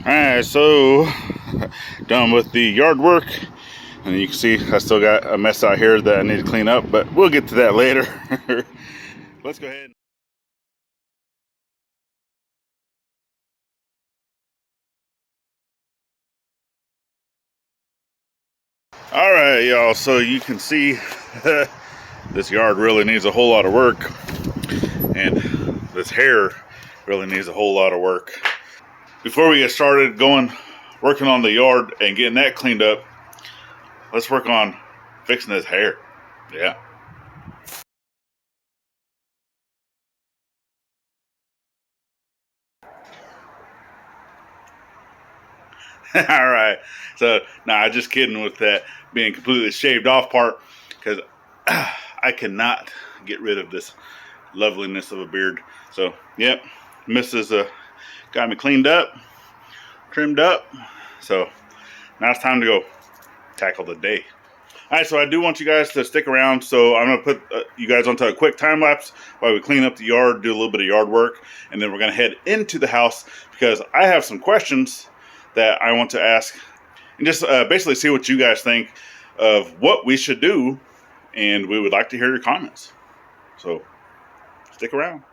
Alright, so done with the yard work, and you can see I still got a mess out here that I need to clean up, but we'll get to that later. Let's go ahead. Alright, y'all, so you can see this yard really needs a whole lot of work, and this hair really needs a whole lot of work. Before we get started working on the yard and getting that cleaned up, let's work on fixing this hair. Yeah. All right. So, nah, just kidding with that being completely shaved off part, because I cannot get rid of this loveliness of a beard. So, yep, Mrs. Got me cleaned up, trimmed up. So, now it's time to go tackle the day. All right, so I do want you guys to stick around. So I'm going to put you guys onto a quick time lapse while we clean up the yard, do a little bit of yard work, and then we're going to head into the house because I have some questions that I want to ask and just basically see what you guys think of what we should do, and we would like to hear your comments. So stick around.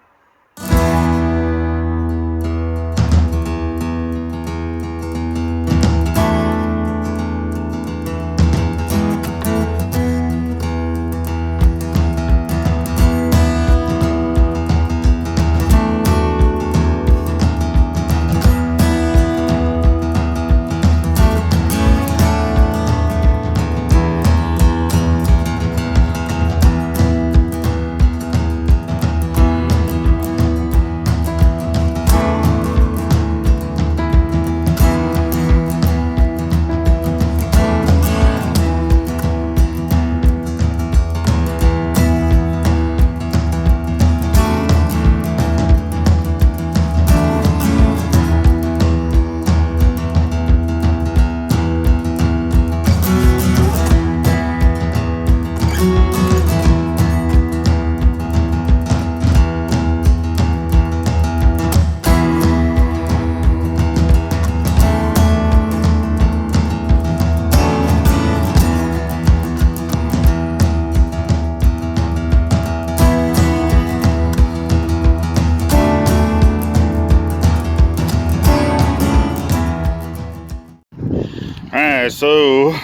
Alright, so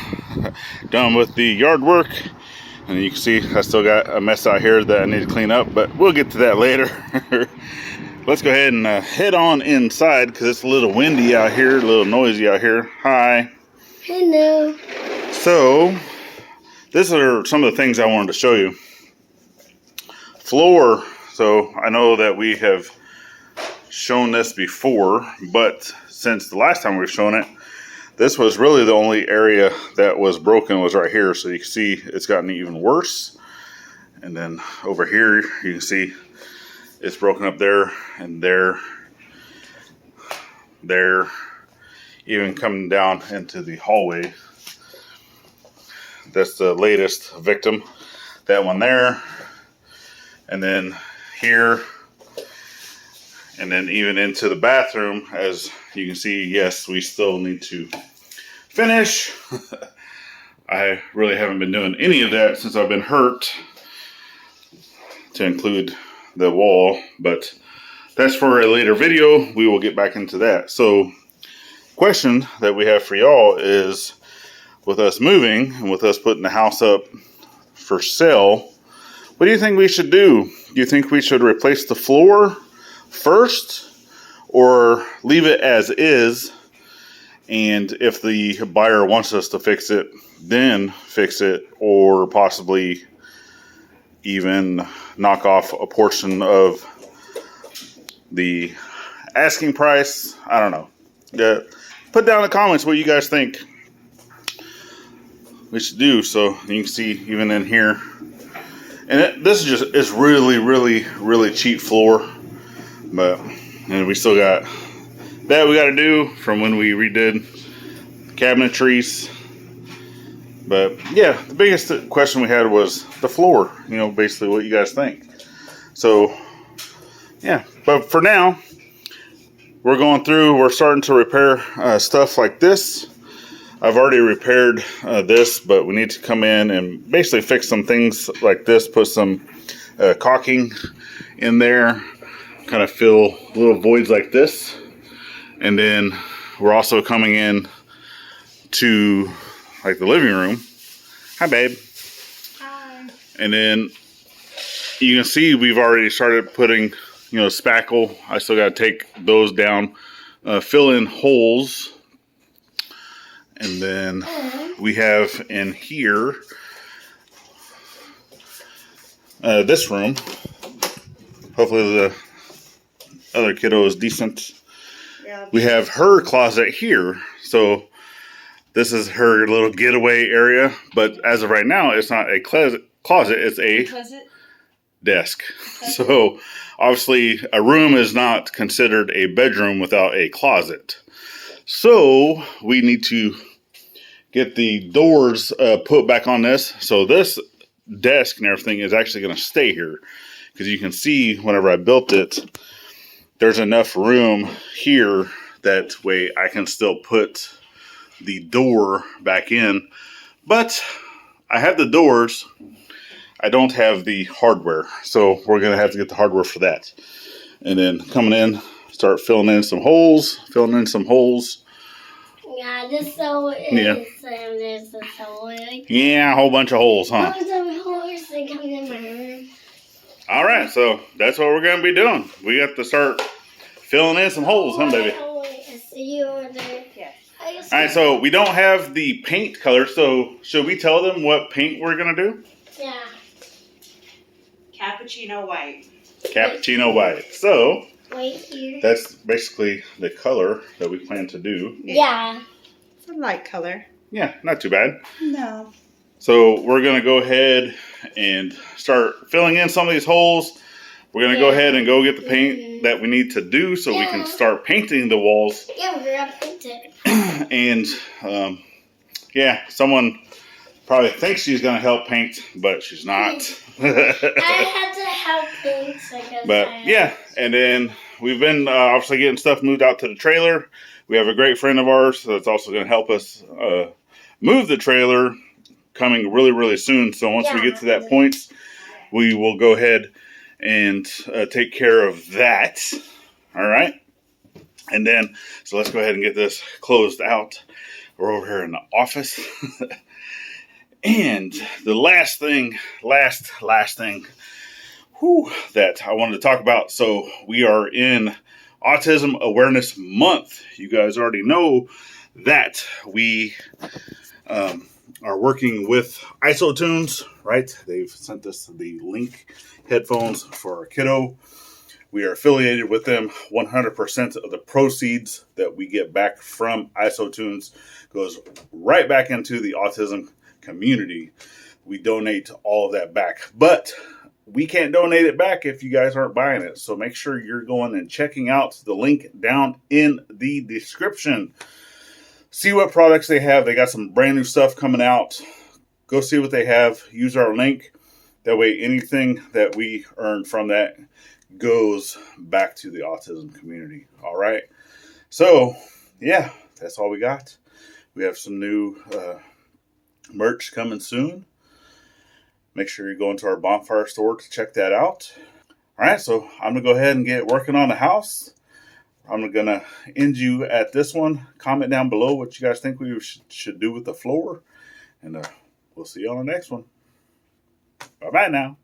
done with the yard work, and you can see I still got a mess out here that I need to clean up, but we'll get to that later. Let's go ahead and head on inside because it's a little windy out here, a little noisy out here. Hi. Hello. So these are some of the things I wanted to show you. Floor. So I know that we have shown this before, but since the last time we've shown it, this was really the only area that was broken was right here. So you can see it's gotten even worse. And then over here, you can see it's broken up there and there, even coming down into the hallway. That's the latest victim. That one there. And then here. And then even into the bathroom, as you can see, yes, we still need to finish. I really haven't been doing any of that since I've been hurt, to include the wall, but that's for a later video. We will get back into that. So, question that we have for y'all is, with us moving and with us putting the house up for sale, what do you think we should do? Do you think we should replace the floor first, or leave it as is, and if the buyer wants us to fix it, then fix it, or possibly even knock off a portion of the asking price? I don't know. Put down in the comments what you guys think we should do. So you can see even in here, and this is just, it's really cheap floor. But and we still got that we got to do from when we redid cabinetries. But yeah, the biggest question we had was the floor. You know, basically what you guys think. So yeah, but for now, we're going through, we're starting to repair stuff like this. I've already repaired this, but we need to come in and basically fix some things like this, put some caulking in there, kind of fill little voids like this. And then we're also coming in to like the living room. Hi, babe. Hi. And then you can see we've already started putting, spackle. I still got to take those down, fill in holes. And then we have in here, this room. Hopefully the other kiddo is decent. Yeah. We have her closet here. So this is her little getaway area. But as of right now, it's not a closet. It's a desk. So obviously a room is not considered a bedroom without a closet. So we need to get the doors put back on this. So this desk and everything is actually going to stay here, because you can see whenever I built it, there's enough room here that way I can still put the door back in. But I have the doors, I don't have the hardware, so we're going to have to get the hardware for that. And then coming in, start filling in some holes. Yeah, this so is, there's a hole. Yeah, a whole bunch of holes, huh? Holes that come in my room. All right, so that's what we're going to be doing. We got to start filling in some holes, huh, baby? I see you over there. Yeah. All right, so we don't have the paint color, so should we tell them what paint we're going to do? Yeah. Cappuccino white. Cappuccino white. So Right here. that's basically the color that we plan to do. Yeah. It's a light color. Yeah, not too bad. No. So we're going to go ahead and start filling in some of these holes. We're going to go ahead and go get the paint that we need to do so we can start painting the walls. Yeah, we're going to paint it. And, yeah, someone probably thinks she's going to help paint, but she's not. I had to help paint because But, yeah, and then we've been obviously getting stuff moved out to the trailer. We have a great friend of ours that's also going to help us move the trailer, coming really, really soon. So once we get to that point, we will go ahead and take care of that. All right. And then, so let's go ahead and get this closed out. We're over here in the office. And the last thing that I wanted to talk about. So we are in Autism Awareness Month. You guys already know that we are working with Isotunes, right? They've sent us the Link headphones for our kiddo. We are affiliated with them. 100% of the proceeds that we get back from Isotunes goes right back into the autism community. We donate all of that back, but we can't donate it back if you guys aren't buying it. So make sure you're going and checking out the link down in the description. See what products they have. They got some brand new stuff coming out. Go see what they have. Use our link. That way anything that we earn from that goes back to the autism community. All right. So, yeah, that's all we got. We have some new merch coming soon. Make sure you go into our bonfire store to check that out. All right, so I'm going to go ahead and get working on the house. I'm going to end you at this one. Comment down below what you guys think we should do with the floor. And we'll see you on the next one. Bye-bye now.